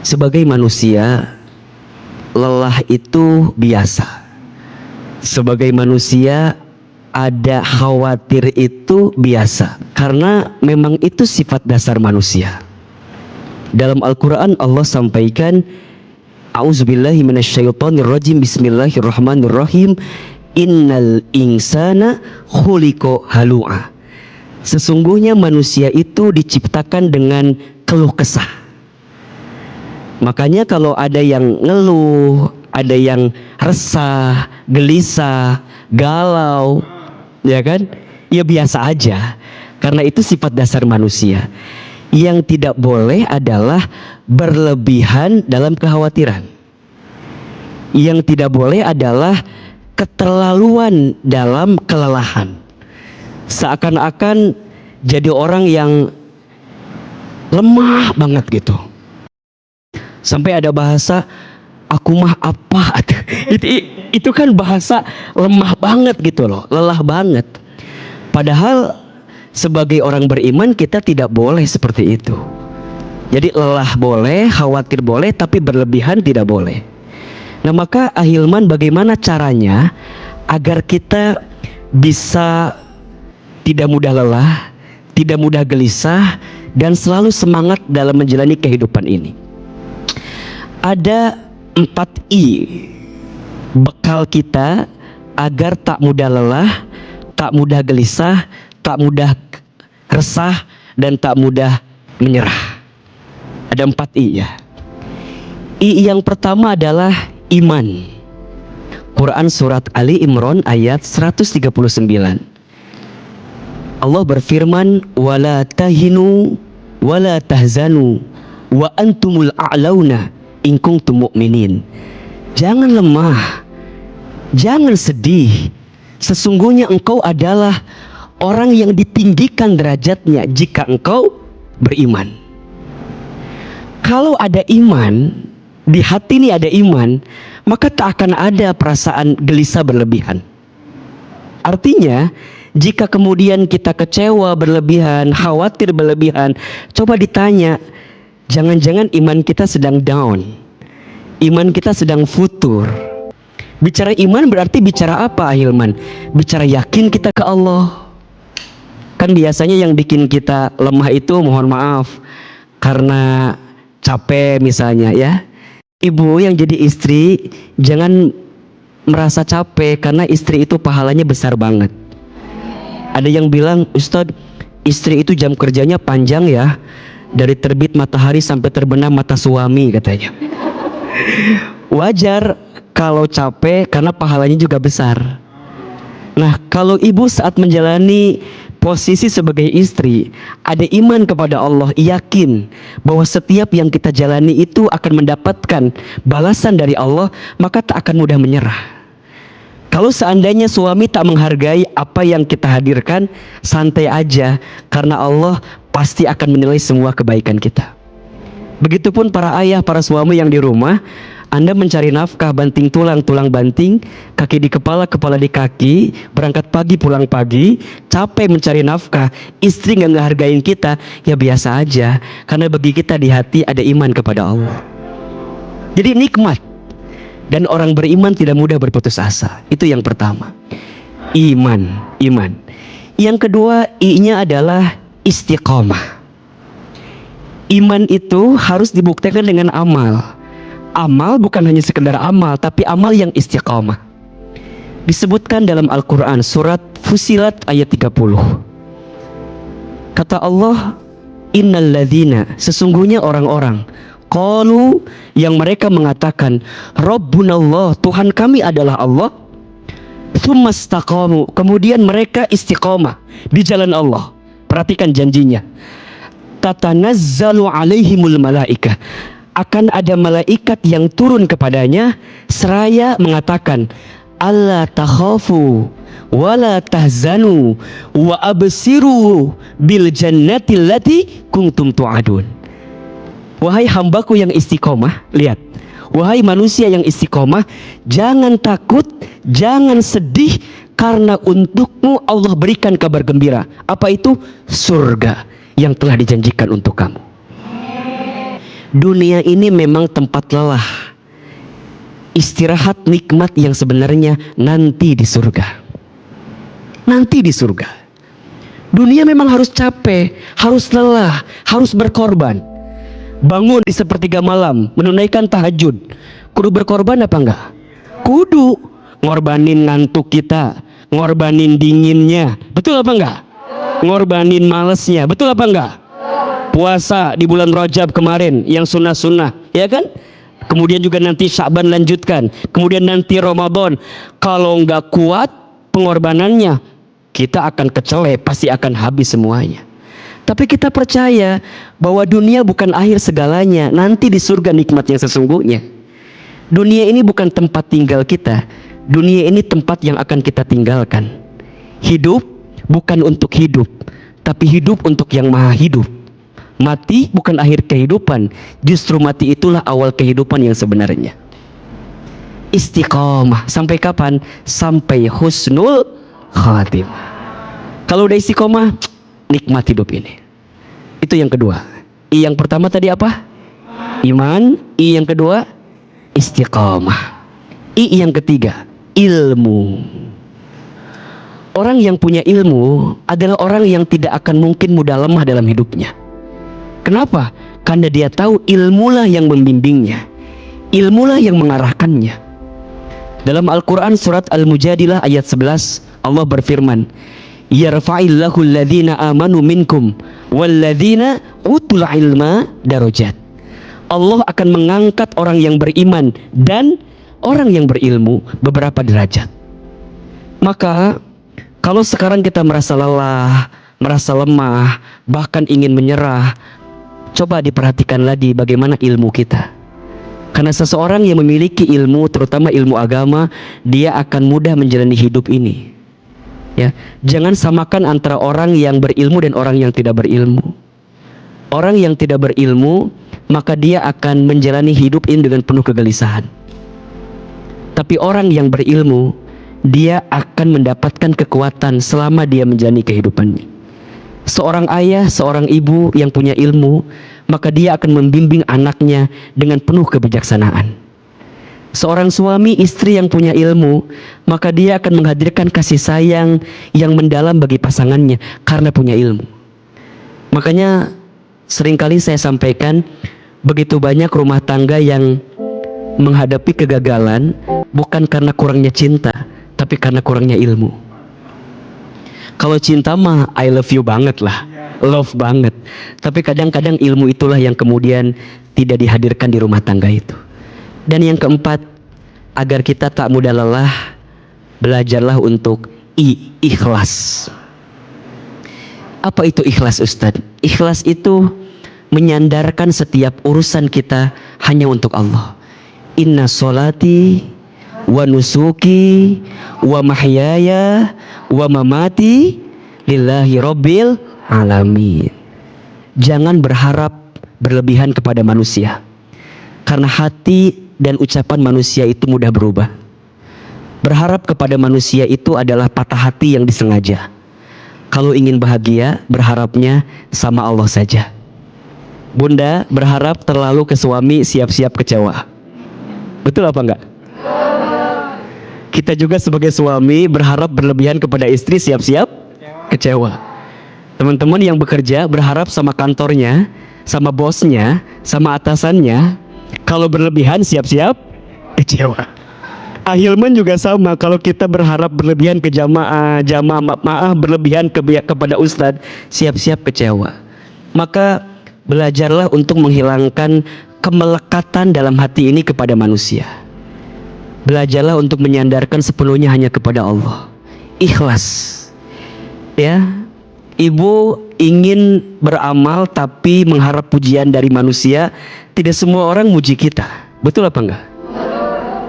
Sebagai manusia, lelah itu biasa. Sebagai manusia, ada khawatir itu biasa. Karena memang itu sifat dasar manusia. Dalam Al-Quran Allah sampaikan, A'udzubillahi minasyaitonirrajim, Bismillahirrahmanirrahim, Innal insana khuliqa halu'a. Sesungguhnya manusia itu diciptakan dengan keluh kesah. Makanya kalau ada yang ngeluh, ada yang resah, gelisah, galau, ya kan? Ya biasa aja. Karena itu sifat dasar manusia. Yang tidak boleh adalah berlebihan dalam kekhawatiran. Yang tidak boleh adalah keterlaluan dalam kelelahan. Seakan-akan jadi orang yang lemah banget gitu. Sampai ada bahasa, aku mah apa? Itu kan bahasa lemah banget gitu loh, lelah banget. Padahal sebagai orang beriman kita tidak boleh seperti itu. Jadi lelah boleh, khawatir boleh, tapi berlebihan tidak boleh. Nah maka ahilman, bagaimana caranya agar kita bisa tidak mudah lelah, tidak mudah gelisah, dan selalu semangat dalam menjalani kehidupan ini? Ada 4 I bekal kita agar tak mudah lelah, tak mudah gelisah, tak mudah resah, dan tak mudah menyerah. Ada 4 I ya. I yang pertama adalah iman. Quran surat Ali Imran ayat 139. Allah berfirman, wala tahinu wala tahzanu wa antumul a'launa in kuntum mu'minin. Jangan lemah, jangan sedih. Sesungguhnya engkau adalah orang yang ditinggikan derajatnya jika engkau beriman. Kalau ada iman, di hati ini ada iman, maka tak akan ada perasaan gelisah berlebihan. Artinya, jika kemudian kita kecewa berlebihan, khawatir berlebihan, coba ditanya, jangan-jangan iman kita sedang down, iman kita sedang futur. Bicara iman berarti bicara apa, Ahilman? Bicara yakin kita ke Allah. Kan biasanya yang bikin kita lemah itu, mohon maaf, karena capek misalnya ya. Ibu yang jadi istri jangan merasa capek, karena istri itu pahalanya besar banget. Ada yang bilang, Ustadz, istri itu jam kerjanya panjang ya, dari terbit matahari sampai terbenam mata suami katanya. Wajar kalau capek karena pahalanya juga besar. Nah, kalau ibu saat menjalani posisi sebagai istri, ada iman kepada Allah, yakin bahwa setiap yang kita jalani itu akan mendapatkan balasan dari Allah, maka tak akan mudah menyerah. Kalau seandainya suami tak menghargai apa yang kita hadirkan, santai aja, karena Allah pasti akan menilai semua kebaikan kita. Begitupun para ayah, para suami yang di rumah, Anda mencari nafkah banting tulang, tulang banting, kaki di kepala, kepala di kaki, berangkat pagi, pulang pagi, capek mencari nafkah, istri nggak ngehargain kita, ya biasa aja, karena bagi kita di hati ada iman kepada Allah. Jadi nikmat. Dan orang beriman tidak mudah berputus asa. Itu yang pertama. Iman. Yang kedua, I-nya adalah istiqomah. Iman itu harus dibuktikan dengan amal. Amal bukan hanya sekedar amal, tapi amal yang istiqomah. Disebutkan dalam Al-Quran surat Fusilat ayat 30. Kata Allah, innal ladzina, sesungguhnya orang-orang, qalu, yang mereka mengatakan, Rabbunallah, Tuhan kami adalah Allah, tsumastaqamu, kemudian mereka istiqomah di jalan Allah. Perhatikan janjinya, tatanazzalu alaihimul malaikah, akan ada malaikat yang turun kepadanya seraya mengatakan, alla takhafu wala tahzanu wa absiru bil jannati allati kuntum tu'adun. Wahai hambaku yang istiqomah, lihat, wahai manusia yang istiqomah, jangan takut, jangan sedih, karena untukmu Allah berikan kabar gembira. Apa itu? Surga yang telah dijanjikan untuk kamu. Dunia ini memang tempat lelah, istirahat nikmat yang sebenarnya nanti di surga. Nanti di surga. Dunia memang harus capek, harus lelah, harus berkorban. Bangun di sepertiga malam, menunaikan tahajud. Kudu berkorban apa enggak? Kudu. Ngorbanin ngantuk kita, ngorbanin dinginnya. Betul apa enggak? Ngorbanin malesnya. Betul apa enggak? Puasa di bulan Rajab kemarin yang sunnah-sunnah, ya kan? Kemudian juga nanti Sya'ban lanjutkan. Kemudian nanti Ramadan. Kalau enggak kuat pengorbanannya, kita akan kecele, pasti akan habis semuanya. Tapi kita percaya bahwa dunia bukan akhir segalanya. Nanti di surga nikmat yang sesungguhnya. Dunia ini bukan tempat tinggal kita. Dunia ini tempat yang akan kita tinggalkan. Hidup bukan untuk hidup, tapi hidup untuk yang maha hidup. Mati bukan akhir kehidupan, justru mati itulah awal kehidupan yang sebenarnya. Istiqomah sampai kapan? Sampai husnul khatimah. Kalau udah istiqomah, nikmat hidup ini. Itu yang kedua. I yang pertama tadi apa? Iman. I yang kedua istiqomah. I yang ketiga ilmu. Orang yang punya ilmu adalah orang yang tidak akan mungkin mudah lemah dalam hidupnya. Kenapa? Karena dia tahu ilmulah yang membimbingnya, ilmulah yang mengarahkannya. Dalam Al-Quran surat Al-Mujadilah ayat 11, Allah berfirman, yarfa'illahu alladhina amanu minkum walladhina utul ilma darajat. Allah akan mengangkat orang yang beriman dan orang yang berilmu beberapa derajat. Maka kalau sekarang kita merasa lelah, merasa lemah, bahkan ingin menyerah, coba diperhatikan lagi bagaimana ilmu kita. Karena seseorang yang memiliki ilmu, terutama ilmu agama, dia akan mudah menjalani hidup ini. Ya, jangan samakan antara orang yang berilmu dan orang yang tidak berilmu. Orang yang tidak berilmu, maka dia akan menjalani hidup ini dengan penuh kegelisahan. Tapi orang yang berilmu, dia akan mendapatkan kekuatan selama dia menjalani kehidupannya. Seorang ayah, seorang ibu yang punya ilmu, maka dia akan membimbing anaknya dengan penuh kebijaksanaan. Seorang suami, istri yang punya ilmu, maka dia akan menghadirkan kasih sayang yang mendalam bagi pasangannya karena punya ilmu. Makanya seringkali saya sampaikan, begitu banyak rumah tangga yang menghadapi kegagalan bukan karena kurangnya cinta, tapi karena kurangnya ilmu. Kalau cinta mah I love you banget lah, love banget. Tapi kadang-kadang ilmu itulah yang kemudian tidak dihadirkan di rumah tangga itu. Dan yang keempat, agar kita tak mudah lelah, belajarlah untuk ikhlas. Apa itu ikhlas, Ustadz? Ikhlas itu menyandarkan setiap urusan kita hanya untuk Allah. Inna sholati wa nusuki wa mahyaya wa mamati lillahi rabbil alamin. Jangan berharap berlebihan kepada manusia, karena hati dan ucapan manusia itu mudah berubah. Berharap kepada manusia itu adalah patah hati yang disengaja. Kalau ingin bahagia, berharapnya sama Allah saja. Bunda berharap terlalu ke suami, siap-siap kecewa. Betul apa enggak? Kita juga sebagai suami berharap berlebihan kepada istri, siap-siap kecewa. Teman-teman yang bekerja berharap sama kantornya, sama bosnya, sama atasannya, kalau berlebihan siap-siap kecewa. Ahilman juga sama, kalau kita berharap berlebihan ke jamaah berlebihan kepada ustadz, siap-siap kecewa. Maka belajarlah untuk menghilangkan kemelekatan dalam hati ini kepada manusia. Belajarlah untuk menyandarkan sepenuhnya hanya kepada Allah. Ikhlas. Ya, ibu ingin beramal tapi mengharap pujian dari manusia. Tidak semua orang muji kita. Betul apa enggak?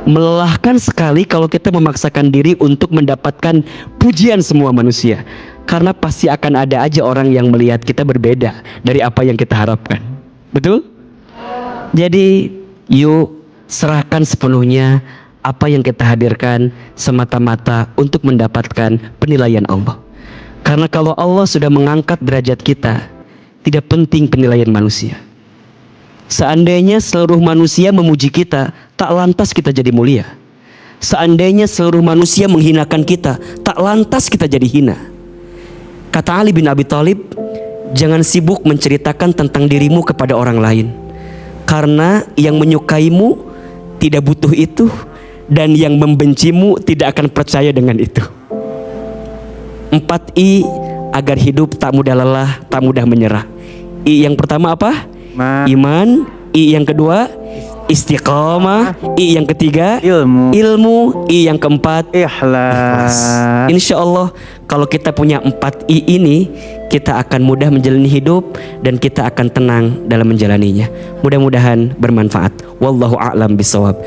Melelahkan sekali kalau kita memaksakan diri untuk mendapatkan pujian semua manusia. Karena pasti akan ada aja orang yang melihat kita berbeda dari apa yang kita harapkan. Betul? Jadi yuk serahkan sepenuhnya apa yang kita hadirkan semata-mata untuk mendapatkan penilaian Allah. Karena kalau Allah sudah mengangkat derajat kita, tidak penting penilaian manusia. Seandainya seluruh manusia memuji kita, tak lantas kita jadi mulia. Seandainya seluruh manusia menghinakan kita, tak lantas kita jadi hina. Kata Ali bin Abi Thalib, jangan sibuk menceritakan tentang dirimu kepada orang lain, karena yang menyukaimu tidak butuh itu, dan yang membencimu tidak akan percaya dengan itu. 4 I agar hidup tak mudah lelah, tak mudah menyerah. I yang pertama apa? Iman. I yang kedua istiqamah. I yang ketiga ilmu. I yang keempat ikhlas. Insya Allah kalau kita punya 4 I ini, kita akan mudah menjalani hidup dan kita akan tenang dalam menjalaninya. Mudah-mudahan bermanfaat. Wallahu a'lam bishawab.